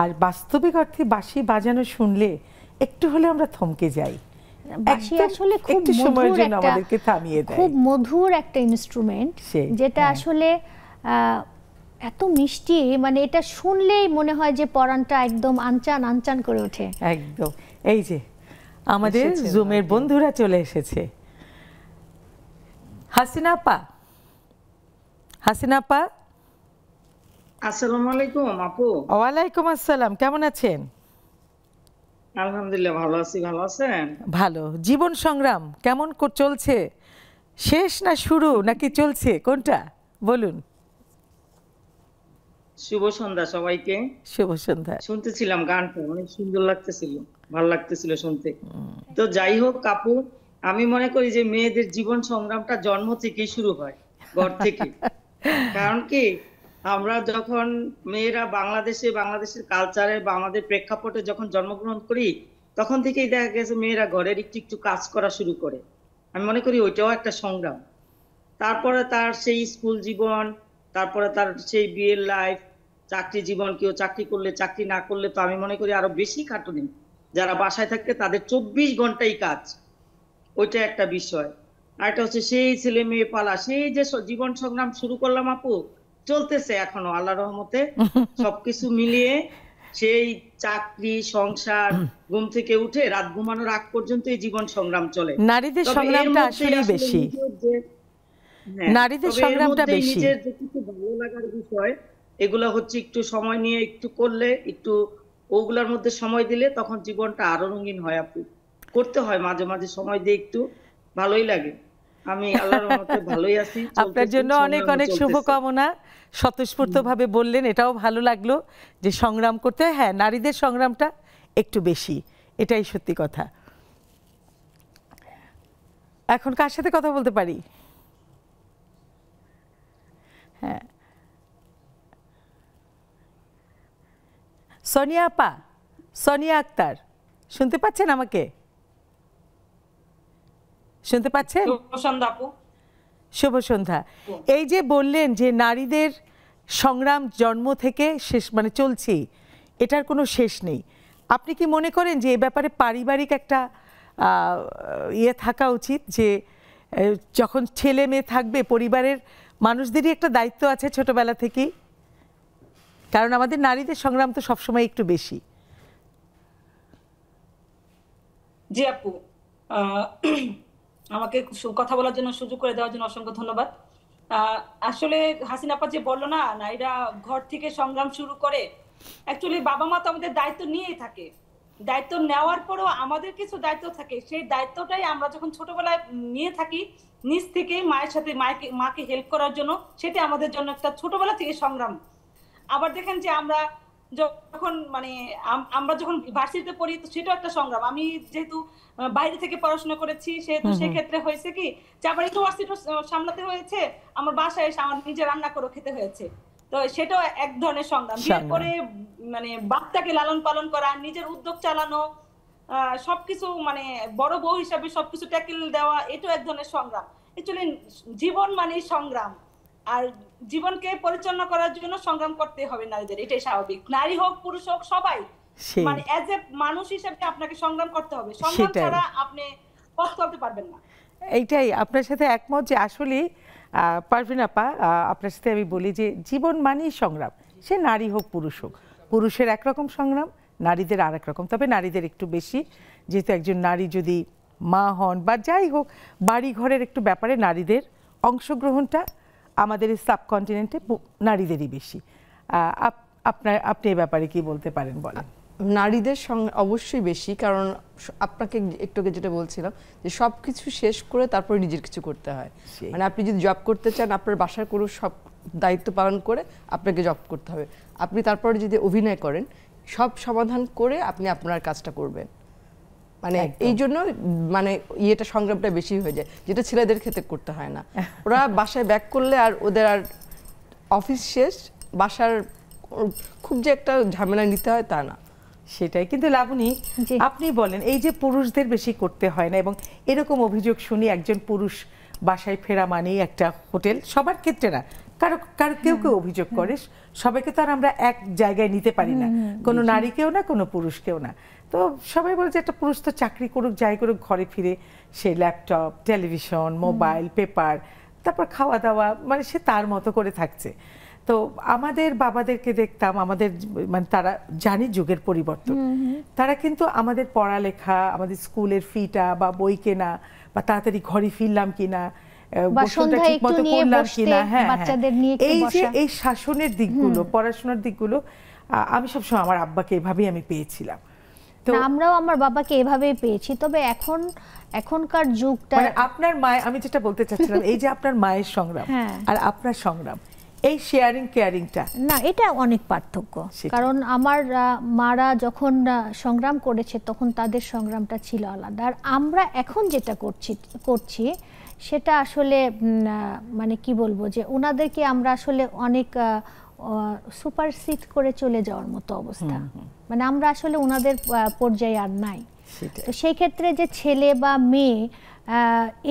আর বাস্তবিক অর্থে বাঁশি বাজানো শুনলে একটু হলে আমরা থমকে যাই। বাঁশি আসলে খুব মধুর একটা, খুব মধুর একটা ইনস্ট্রুমেন্ট, যেটা আসলে এত মিষ্টি, মানে এটা শুনলেই মনে হয় যে পরাণটা একদম আনচান আনচান করে ওঠে। একদম। এই যে আমাদের জুমের বন্ধুরা চলে এসেছে। হাসিনা আপা, হাসিনা আপা। আসসালামু আলাইকুম আপু। ওয়ালাইকুম আসসালাম, কেমন আছেন? আলহামদুলিল্লাহ ভালো আছি, ভালো আছেন? ভালো। জীবন সংগ্রাম কেমন চলছে? শেষ না শুরু নাকি চলছে, কোনটা বলুন? শুভ সন্ধ্যা সবাইকে। শুভ সন্ধ্যা। শুনতেছিলাম গানটা, অনেক সুন্দর লাগতেছিল, ভালো লাগতেছিল শুনতে। তো যাই হোক আপু, আমি মনে করি যে মেয়েদের জীবন সংগ্রামটা জন্ম থেকেই শুরু হয়, ঘর থেকে। কারণ কি, আমরা যখন মেয়েরা বাংলাদেশের কালচারে বা আমাদের প্রেক্ষাপটে যখন জন্মগ্রহণ করি, তখন থেকেই দেখা গেছে মেয়েরা ঘরের একটু একটু কাজ করা শুরু করে। আমি মনে করি ওইটাও একটা সংগ্রাম। তারপরে তার সেই স্কুল জীবন, তারপরে তার সেই বিয়ের লাইফ, চাকরি জীবন, কেউ চাকরি করলে, চাকরি না করলে তো আমি মনে করি আরো বেশি খাটুনি। যারা বাসায় থাকে তাদের 24 ঘন্টাই কাজ, ওইটা একটা বিষয়। আর একটা হচ্ছে সেই ছেলে মেয়ে পালা, সেই যে জীবন সংগ্রাম শুরু করলাম আপু, চলতেছে এখনো আল্লাহর রহমতে। সবকিছু মিলিয়ে সেই চাকরি, সংসার, ঘুম থেকে উঠে রাত ঘুমানোর আগ পর্যন্ত এই জীবন সংগ্রাম চলে। নারীদের সংগ্রামটা আসলে বেশি, নারীদের সংগ্রামটা বেশি। নিজের যে কিছু ভালো লাগার বিষয়, এগুলা হচ্ছে একটু সময় নিয়ে একটু করলে, একটু ওগুলার মধ্যে সময় দিলে তখন জীবনটা আরো রঙিন হয় আপু। করতে হয় মাঝে মাঝে সময় দিয়ে, একটু ভালোই লাগে। আমি আল্লাহর রহমতে ভালোই আছি। আপনার জন্য অনেক অনেক শুভকামনা। স্বতঃস্ফূর্তভাবে বললেন, এটাও ভালো লাগলো যে সংগ্রাম করতে। হ্যাঁ, নারীদের সংগ্রামটা একটু বেশি, এটাই সত্যি কথা। এখন কার সাথে কথা বলতে পারি? হ্যাঁ, সোনিয়া আপা, সোনিয়া আক্তার, শুনতে পাচ্ছেন আমাকে? শুনতে পাচ্ছেন? শুভ সন্ধ্যা। এই যে বললেন যে নারীদের সংগ্রাম জন্ম থেকে শেষ, মানে চলছে, এটার কোনো শেষ নেই। আপনি কি মনে করেন যে এ ব্যাপারে পারিবারিক একটা ইয়ে থাকা উচিত, যে যখন ছেলে মেয়ে থাকবে পরিবারের মানুষদেরই একটা দায়িত্ব আছে ছোটবেলা থেকেই? কারণ আমাদের নারীদের সংগ্রাম তো সবসময় একটু বেশি। জি আপু, আমাকে কথা বলার জন্য, সুযোগ করে দেওয়ার জন্য অসংখ্য ধন্যবাদ। আসলে হাসিনা আপা যে বললো না, নারীরা ঘর থেকে সংগ্রাম শুরু করে, অ্যাকচুয়ালি বাবা মা তো আমাদের দায়িত্ব নিয়েই থাকে। দায়িত্ব নেওয়ার পরেও আমাদের কিছু দায়িত্ব থাকে, সেই দায়িত্বটাই আমরা যখন ছোটবেলায় নিয়ে থাকি নিজ থেকে মায়ের সাথে, মাকে হেল্প করার জন্য, সেটা আমাদের জন্য একটা ছোটবেলা থেকে সংগ্রাম। আবার দেখেন যে আমরা যখন মানে আমরা যখন ভার্সিটিতে পড়ি সেটাও একটা সংগ্রাম। আমি যেহেতু বাইরে থেকে পড়াশোনা করেছি সেহেতু সেক্ষেত্রে হয়েছে কি যে আমার ইউনিভার্সিটি সামলাতে হয়েছে, আমার বাসায় এসে আমার নিজে রান্না করে খেতে হয়েছে। তো সেটাও এক ধরনের সংগ্রাম। বিয়ের পরে মানে বাচ্চাকে লালন পালন করা, নিজের উদ্যোগ চালানো, সবকিছু মানে বড় বউ হিসাবে সবকিছু ট্যাকেল দেওয়া, এটাও এক ধরনের সংগ্রাম। অ্যাকচুয়ালি জীবন মানে সংগ্রাম, আর জীবনকে পরিচালনা করার জন্য সংগ্রাম করতে হবে নারীদের, এটাই স্বাভাবিক। নারী হোক পুরুষ হোক সবাই মানে এজ এ মানুষ হিসেবে আপনাকে সংগ্রাম করতে হবে, সংগ্রাম ছাড়া আপনি পথ চলতে পারবেন না। এইটাই আপনার সাথে একমত যে আসলে পারভিন আপা, আপনার সাথে আমি বলি যে জীবন মানেই সংগ্রাম, সে নারী হোক পুরুষ হোক। পুরুষের একরকম সংগ্রাম, নারীদের আর এক রকম, তবে নারীদের একটু বেশি, যেহেতু একজন নারী যদি মা হন বা যাই হোক বাড়ি ঘরের একটু ব্যাপারে নারীদের অংশগ্রহণটা আমাদের এই সাবকন্টিনেন্টে নারীদেরই বেশি। আপনি এই ব্যাপারে কি বলতে পারেন বলেন? নারীদের সঙ্গে অবশ্যই বেশি, কারণ আপনাকে একটু আগে যেটা বলছিলাম যে সব কিছু শেষ করে তারপরে নিজের কিছু করতে হয়। মানে আপনি যদি জব করতে চান, আপনার বাসার কোনো সব দায়িত্ব পালন করে আপনাকে জব করতে হবে। আপনি তারপরে যদি অভিনয় করেন, সব সমাধান করে আপনি আপনার কাজটা করবেন। মানে এই জন্য মানে ইয়েটা সংগ্রামটা বেশি হয়ে যায়, যেটা ছেলেদের ক্ষেত্রে করতে হয় না। ওরা বাসায় ব্যাক করলে আর ওদের আর অফিস শেষ, বাসার খুব যে একটা ঝামেলা নিতে হয় তা না। সেটাই। কিন্তু লাবণী, আপনি বলেন এই যে পুরুষদের বেশি করতে হয় না, এবং এরকম অভিযোগ শুনি একজন পুরুষ বাসায় ফেরা মানেই একটা হোটেল, সবার ক্ষেত্রে না, কারো কারো কেউ কেউ অভিযোগ করে, সবাইকে তো আর আমরা এক জায়গায় নিতে পারি না, কোনো নারীকেও না কোনো পুরুষকেও না। তো সবাই বলে যে একটা পুরুষ তো চাকরি করুক যাই করুক, ঘরে ফিরে সে ল্যাপটপ, টেলিভিশন, মোবাইল, পেপার, তারপর খাওয়া দাওয়া, মানে সে তার মতো করে থাকছে। তো আমাদের বাবাদেরকে দেখতাম, আমাদের মানে তারা জানি যুগের পরিবর্তন, তারা কিন্তু আমাদের পড়ালেখা, আমাদের স্কুলের ফিটা বা বই কেনা বা তাড়াতাড়ি ঘরে ফিরলাম কিনা, এই যে এই শাসনের দিকগুলো, পড়াশোনার দিকগুলো আমি সবসময় আমার আব্বাকে এভাবেই আমি পেয়েছিলাম। তো আমরাও আমার বাবাকে এভাবেই পেয়েছি। তবে এখনকার যুগটা মানে আপনার মায়ের, আমি যেটা বলতে চাচ্ছিলাম এই যে আপনার মায়ের সংগ্রাম আর আপনার সংগ্রাম, এই শেয়ারিং কেয়ারিংটা না, এটা অনেক পার্থক্য। কারণ আমার মারা যখন সংগ্রাম করেছে তখন তাদের সংগ্রামটা ছিল আলাদা, আর আমরা এখন যেটা করছি সেটা আসলে মানে কি বলবো, যে ওনাদেরকে আমরা আসলে অনেক সুপারসিড করে চলে যাওয়ার মতো অবস্থা, মানে আমরা আসলে ওনাদের পর্যায়ে আর নাই। তো সেই ক্ষেত্রে যে ছেলে বা মেয়ে,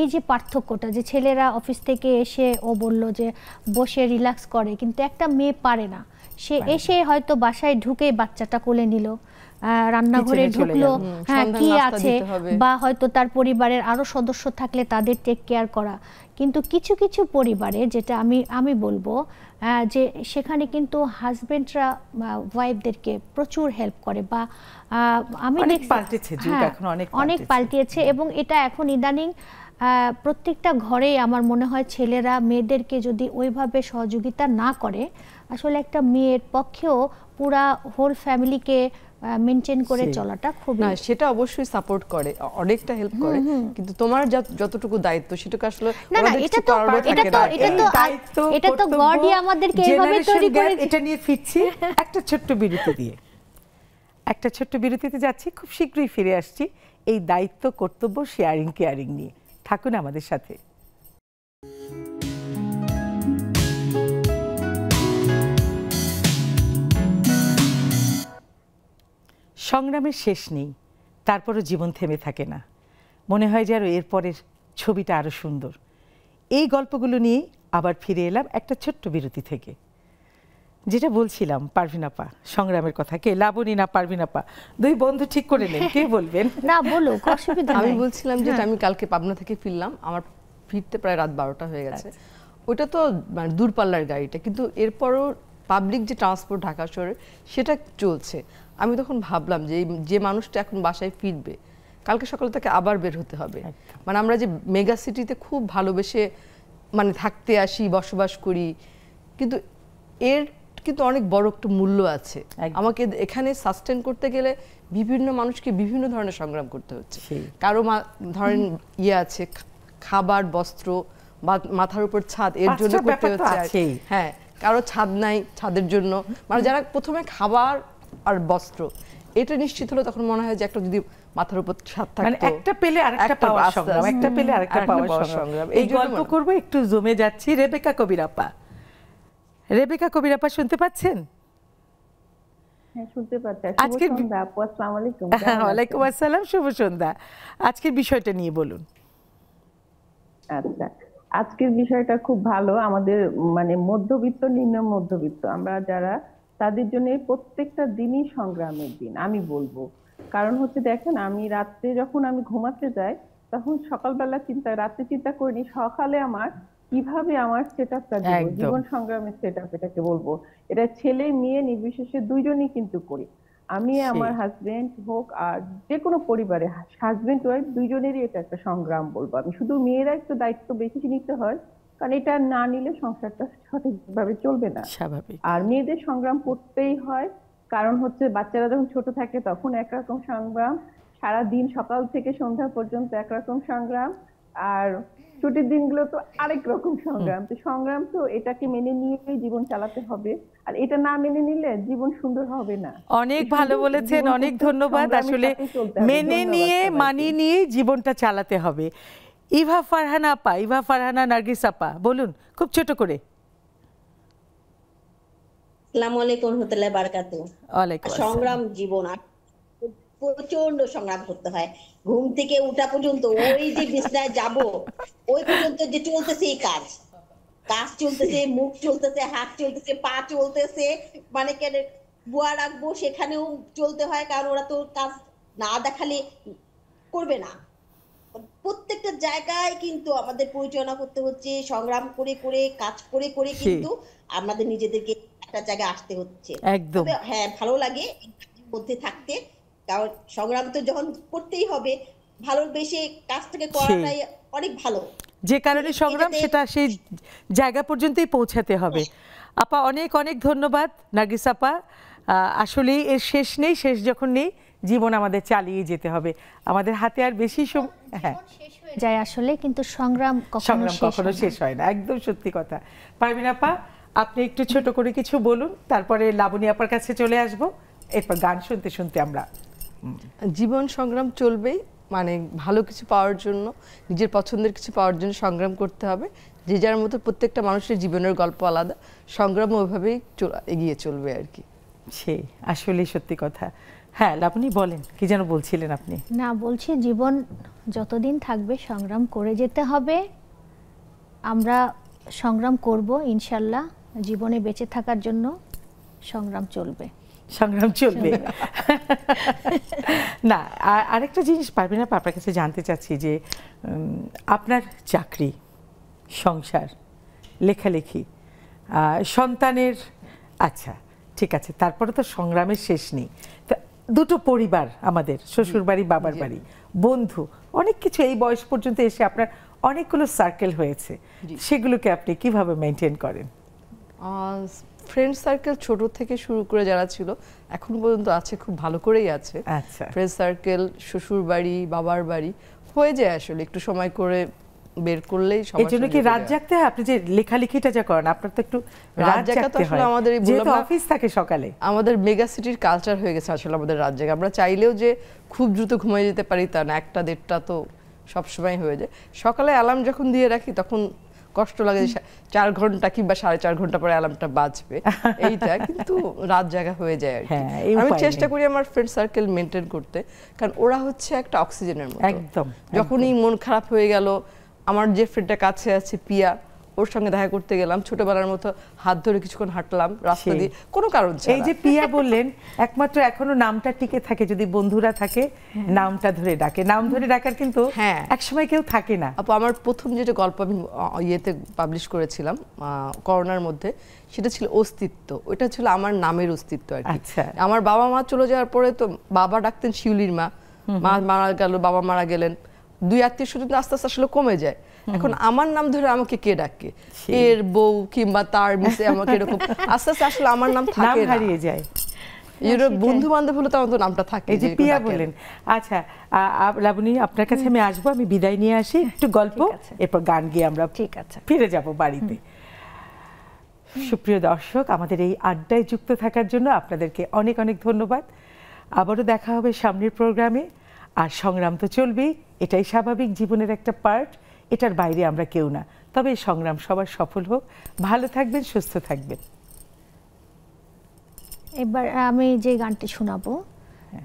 এই যে পার্থক্যটা, যে ছেলেরা অফিস থেকে এসে ও বললো যে বসে রিল্যাক্স করে, কিন্তু একটা মেয়ে পারে না, সে এসে হয়তো বাসায় ঢুকে বাচ্চাটা কোলে নিল, রান্নাঘরে ঢুকলো, হ্যাঁ কি আছে, বা হয়তো তার পরিবারের আরো সদস্য থাকলে তাদের টেক কেয়ার করা। কিন্তু কিছু কিছু পরিবারে যেটা আমি বলবো যে সেখানে কিন্তু হাজবেন্ডরা ওয়াইফদেরকে প্রচুর হেল্প করে, বা আমি অনেক পাল্টেছে, এবং এটা এখন ইদানিং প্রত্যেকটা ঘরেই আমার মনে হয় ছেলেরা মেয়েদেরকে যদি ওইভাবে সহযোগিতা না করে, আসলে একটা মেয়ের পক্ষেও পুরা হোল ফ্যামিলিকে মেনটেন করে চলাটা খুব, না সেটা অবশ্যই সাপোর্ট করে, অনেকটা হেল্প করে, কিন্তু তোমার যতটুকু দায়িত্ব সেটাকে আসলে না না, এটা তো গডই আমাদেরকে এইভাবে তৈরি করে। এটা নিয়ে ফিরছি একটা ছোট্ট বিরতি দিয়ে, একটা ছোট্ট বিরতিতে যাচ্ছি, খুব শীঘ্রই ফিরে আসছি এই দায়িত্ব কর্তব্য শেয়ারিং কেয়ারিং নিয়ে। থাকুন আমাদের সাথে। সংগ্রামের শেষ নেই, তারপরও জীবন থেমে থাকে না, মনে হয় যে আরো এরপরের ছবিটা আরো সুন্দর। এই গল্পগুলো নিয়ে আবার ফিরে এলাম একটা ছোট্ট বিরতি থেকে। যেটা বলছিলাম পারভিন আপা, সংগ্রামের কথা, কে লাবণী না পারভিন আপা, দুই বন্ধু ঠিক করে নেন কে বলবেন। না বলুক, অসুবিধা নেই। আমি বলছিলাম যে আমি কালকে পাবনা থেকে ফিরলাম, আমার ফিরতে প্রায় রাত 12টা হয়ে গেছে। ওইটা তো মানে দূরপাল্লার গাড়িটা, কিন্তু এরপরও পাবলিক যে ট্রান্সপোর্ট ঢাকা শহরে সেটা চলছে। আমি তখন ভাবলাম যে মানুষটা এখন বাসায় ফিরবে, কালকে সকালে তাকে আবার বের হতে হবে। মানে আমরা যে মেগা সিটিতে খুব ভালোবেসে মানে থাকতে আসি, বসবাস করি, কিন্তু এর কিন্তু অনেক বড় একটা মূল্য আছে। আমাকে এখানে সাস্টেন করতে গেলে বিভিন্ন মানুষকে বিভিন্ন ধরনের সংগ্রাম করতে হচ্ছে। কারো ধরেন ইয়ে আছে, খাবার, বস্ত্র, মাথার উপর ছাদ, এর জন্য করতে হচ্ছে। হ্যাঁ, কারো ছাদ নাই, ছাদের জন্য মানে যারা প্রথমে খাবার আর বস্ত্র এটা নিশ্চিত হলো, তখন মনে হয় যে একটা যদি মাথার উপর ছাদ থাকতো, মানে একটা পেলে আরেকটা পাওয়ার সংগ্রাম, একটা পেলে আরেকটা পাওয়ার সংগ্রাম। এই গল্প করব, একটু জমে যাচ্ছি। রেবেকা কবির আপা, রেবেকা কবির আপা শুনতে পাচ্ছেন? হ্যাঁ, শুনতে পাচ্ছি। আজকে শুভ সন্ধ্যা আপু, আসসালামু আলাইকুম। ওয়ালাইকুম আসসালাম, শুভ সন্ধ্যা। আজকের বিষয়টা নিয়ে বলুন। আচ্ছা, আজকের বিষয়টা খুব ভালো। আমাদের মানে মধ্যবিত্ত, নিম্ন মধ্যবিত্ত আমরা যারা, তাদের জন্য প্রত্যেকটা দিনই সংগ্রামের দিন আমি বলবো। কারণ হচ্ছে দেখেন, আমি রাত্রে যখন আমি ঘুমাতে যাই তখন সকালবেলা রাত্রে চিন্তা করিনি সকালে আমার কিভাবে আমার সেটআপটা দিব, জীবন সংগ্রামের সেটআপ এটাকে বলবো। এটা ছেলে মেয়ে নির্বিশেষে দুইজনই কিন্তু করি। আমি আমার হাজবেন্ড হোক আর যে কোনো পরিবারে হাজবেন্ড ওয়াইফ দুইজনেরই এটা একটা সংগ্রাম বলবো আমি। শুধু মেয়েরা একটু দায়িত্ব বেশি নিতে হয়, কারণ এটা না নিলে সংসারটা সঠিকভাবে চলবে না। স্বাভাবিক। আর মেয়েদের সংগ্রাম করতেই হয়, কারণ হচ্ছে বাচ্চারা যখন ছোট থাকে তখন একরকম সংগ্রাম, সারা দিন সকাল থেকে সন্ধ্যা পর্যন্ত একরকম সংগ্রাম, আর ছুটির দিনগুলো তো আরেক রকম সংগ্রাম। তো সংগ্রাম তো এটাকে মেনে নিয়েই জীবন চালাতে হবে, আর এটা না মেনে নিলে জীবন সুন্দর হবে না। অনেক ভালো বলেছেন, অনেক ধন্যবাদ। আসলে মেনে নিয়ে, মানিয়ে নিয়ে জীবনটা চালাতে হবে। ইভা ফারহানা আপা, ইভা ফারহানা নার্গিস আপা বলুন খুব ছোট করে। আসসালামু আলাইকুম ওয়া রাহমাতুল্লাহি ওয়া বারাকাতুহু। ওয়ালাইকুম আসসালাম। সংগ্রাম জীবন, প্রচন্ড সংগ্রাম করতে হয়। ঘুম থেকে উঠা পর্যন্ত, ওই যে বিছনায় যাব ওই পর্যন্ত যে চলতেছে এই কাজ, কাজ চলতেছে, মুখ চলতেছে, হাত চলতেছে, পা চলতেছে, মানে কেন বুয়া রাখবো সেখানেও চলতে হয়, কারণ ওরা তো কাজ না দেখালে করবে না। প্রত্যেকটা জায়গায় কিন্তু আমাদের পরিচালনা করতে হচ্ছে, সংগ্রাম করে করে, কাজ করে করে কিন্তু আমাদের নিজেদেরকে একটা জায়গায় আসতে হচ্ছে। একদম। হ্যাঁ, ভালো লাগে মধ্যে থাকতে, কারণ সংগ্রাম তো যখন করতেই হবে, ভালোবেসে কাজটাকে করাটাই অনেক ভালো। যে কারণে সংগ্রাম, সেটা সেই জায়গা পর্যন্তই পৌঁছাতে হবে। আপা অনেক অনেক ধন্যবাদ নার্গিস আপা। আসলে এর শেষ নেই, শেষ যখন নেই জীবন আমাদের চালিয়ে যেতে হবে, আমাদের হাতে আর বেশি হ্যাঁ যায় আসলে, কিন্তু সংগ্রাম কখনো শেষ হয় না। একদম সত্যি কথা। পারভিন আপা, আপনি একটু ছোট করে কিছু বলুন, তারপরে লাবণী আপার কাছে চলে আসব, এরপর গান শুনতে শুনতে আমরা। জীবন সংগ্রাম চলবেই, মানে ভালো কিছু পাওয়ার জন্য, নিজের পছন্দের কিছু পাওয়ার জন্য সংগ্রাম করতে হবে। যে যার মতো প্রত্যেকটা মানুষের জীবনের গল্প আলাদা, সংগ্রাম ওইভাবেই এগিয়ে চলবে আর কি। সেই আসলেই সত্যি কথা। হ্যাঁ লাবণী বলেন, কি যেন বলছিলেন আপনি? না, বলছি জীবন যতদিন থাকবে সংগ্রাম করে যেতে হবে। আমরা সংগ্রাম করব ইনশাল্লাহ, জীবনে বেঁচে থাকার জন্য সংগ্রাম চলবে, সংগ্রাম চলবে। না, আরেকটা জিনিস পারবেন না, আপনার কাছে জানতে চাচ্ছি যে আপনার চাকরি, সংসার, লেখালেখি, সন্তানের, আচ্ছা ঠিক আছে, তারপরে তো সংগ্রামের শেষ নেই। তো দুটো পরিবার, আমাদের শ্বশুর বাড়ি, বাবার বাড়ি, বন্ধু, অনেক কিছু এই বয়স পর্যন্ত এসে আপনার অনেকগুলো সার্কেল হয়েছে, সেগুলোকে আপনি কিভাবে মেনটেন করেন? ফ্রেন্ড সার্কেল ছোট থেকে শুরু করে যারা ছিল এখন পর্যন্ত আছে, খুব ভালো করেই আছে। আচ্ছা, ফ্রেন্ড সার্কেল, শ্বশুর বাড়ি, বাবার বাড়ি হয়ে যায় আসলে, একটু সময় করে বের করলেই সবার। এই জন্য কি রাত জাগতে হয়? আপনি যে লেখালেখিটা যা করেন, আপনার তো একটু রাত জাগতে হয়, আমাদের যেহেতু অফিস থাকে সকালে। আমাদের মেগা সিটির কালচার হয়ে গেছে আসলে আমাদের রাত জাগা। আমরা চাইলেও যে খুব দ্রুত ঘুমিয়ে যেতে পারি তা না, 1টা 1:30টা তো সবসময় হয়ে যায়। সকালে অ্যালার্ম যখন দিয়ে রাখি তখন কষ্ট লাগে, 4 ঘন্টা কিংবা 4.5 ঘন্টা পরে অ্যালার্মটা বাজবে, এইটা কিন্তু রাত জাগা হয়ে যায় আর কি। আমি চেষ্টা করি আমার ফ্রেন্ড সার্কেল মেনটেন করতে, কারণ ওরা হচ্ছে একটা অক্সিজেনের মতো। একদম। যখনই মন খারাপ হয়ে গেল, আমার যে ফ্রেন্ডটা কাছে আছে পিয়া, ওর সঙ্গে দেখা করতে গেলাম, ছোটবেলার মতো হাত ধরে কিছুক্ষণ হাঁটলাম রাস্তা দিয়ে, কোনো কারণ ছাড়া। এই যে পিয়া বললেন, একমাত্র এখনো নামটা টিকে থাকে যদি বন্ধুরা থাকে, নামটা ধরে ডাকে। নাম ধরে ডাকার কিন্তু একসময় কেউ থাকে না। আপু আমার প্রথম যেটা গল্প আমি ইয়েতে পাবলিশ করেছিলাম করোনার মধ্যে, সেটা ছিল অস্তিত্ব। ওইটা ছিল আমার নামের অস্তিত্ব আর কি। আমার বাবা মা চলে যাওয়ার পরে তো বাবা ডাকতেন শিউলির মা, মা মারা গেল, বাবা মারা গেলেন, 2 আত্মীয় স্বজন আস্তে আস্তে আসলে কমে যায়। এখন আমার নাম ধরে আমাকে কে ডাকে, এর বউ কিংবা তার মিসে, আমাকে এরকম আস্তে আস্তে আসলে আমার নাম থাকে না, হারিয়ে যায়। বন্ধু বান্ধব হলে তো আমার নামটা থাকে। এই যে পিয়া বলেন। আচ্ছা লাবণী, আপনার কাছে আমি আসবো, আমি বিদায় নিয়ে আসি, একটু গল্প, এরপর গান গিয়ে আমরা ঠিক আছে ফিরে যাব বাড়িতে। সুপ্রিয় দর্শক, আমাদের এই আড্ডায় যুক্ত থাকার জন্য আপনাদেরকে অনেক অনেক ধন্যবাদ। আবারও দেখা হবে সামনের প্রোগ্রামে। আর সংগ্রাম তো চলবেই, এটাই স্বাভাবিক, জীবনের একটা পার্ট, এটার বাইরে আমরা কেউ না। তবে এই সংগ্রাম সবার সফল হোক। ভালো থাকবেন, সুস্থ থাকবেন। এবার আমি যে গানটি শোনাবো,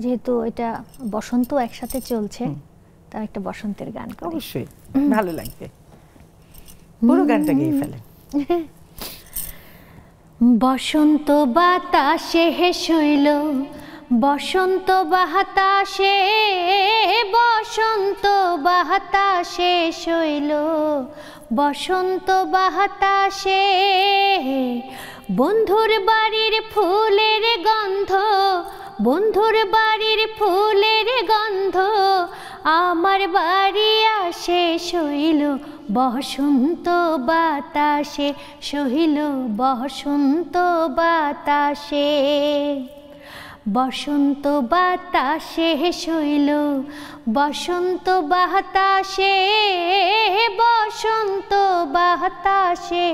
যেহেতু এটা বসন্ত একসাথে চলছে, তার একটা বসন্তের গান করি। অবশ্যই ভালো লাগবে, পুরো গানটা গেয়ে ফেলেন। বসন্ত বাতাসে শৈল, বসন্ত বাতাসে, বসন্ত বাতাসে শৈল, বসন্ত বাতাসে বন্ধুর বাড়ির ফুলের গন্ধ, বন্ধুর বাড়ির ফুলের গন্ধ আমার বাড়ি আসে শৈল, বসন্ত বাতাসে শৈল, বসন্ত বাতাসে, বসন্ত বাতাসে শৈল, বসন্ত বাতাসে, বসন্ত বাতাসে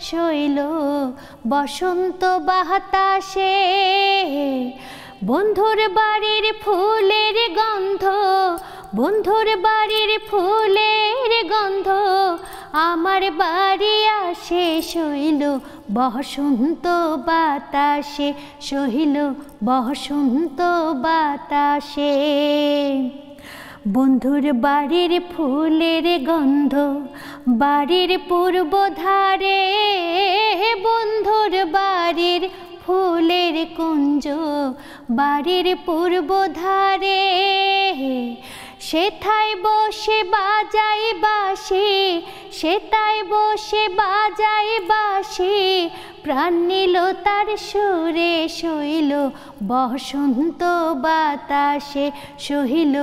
শৈল, বসন্ত বাতাসে বন্ধুর বাড়ির ফুলের গন্ধ, বন্ধুর বাড়ির ফুলের গন্ধ আমার বাড়ি আসে শৈল, বসন্ত বাতাসে শৈল, বসন্ত বাতাসে। বন্ধুর বাড়ির ফুলের গন্ধ বাড়ির পূর্ব ধারে, বন্ধুর বাড়ির ফুলের কুঞ্জ বাড়ির পূর্ব ধারে, সেথায় বসে বাজাই বাঁশি, সেথায় বসে বাজাই বাঁশি, প্রাণ নিল তার সুরে শৈল, বসন্ত বাতাসে শৈল,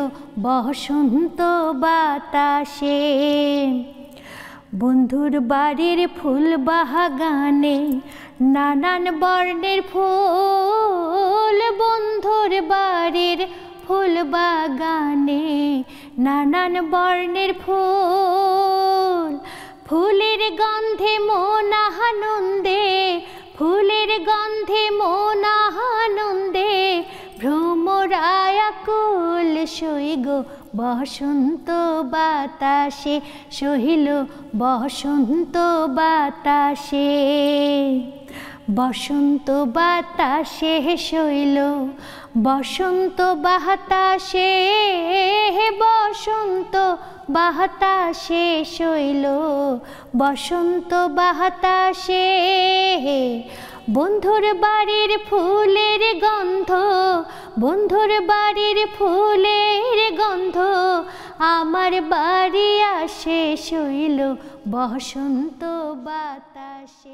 বসন্ত বাতাসে। বন্ধুর বাড়ির ফুল বাগানে নানান বর্ণের ফুল, বন্ধুর বাড়ির ফুল বাগানে নানান বর্ণের ফুল, ফুলের গন্ধে মন আনন্দে, ফুলের গন্ধে মন আনন্দে ভ্রমরায় আকুল সইগ, বসন্ত বাতাসে সহিল, বসন্ত বাতাসে, বসন্ত বাতাসে শৈল, বসন্ত বাতাসে, বসন্ত বাতাসে শৈল, বসন্ত বাতাসে বন্ধুর বাড়ির ফুলের গন্ধ, বন্ধুর বাড়ির ফুলের গন্ধ আমার বাড়ি আসে শৈল, বসন্ত বাতাসে।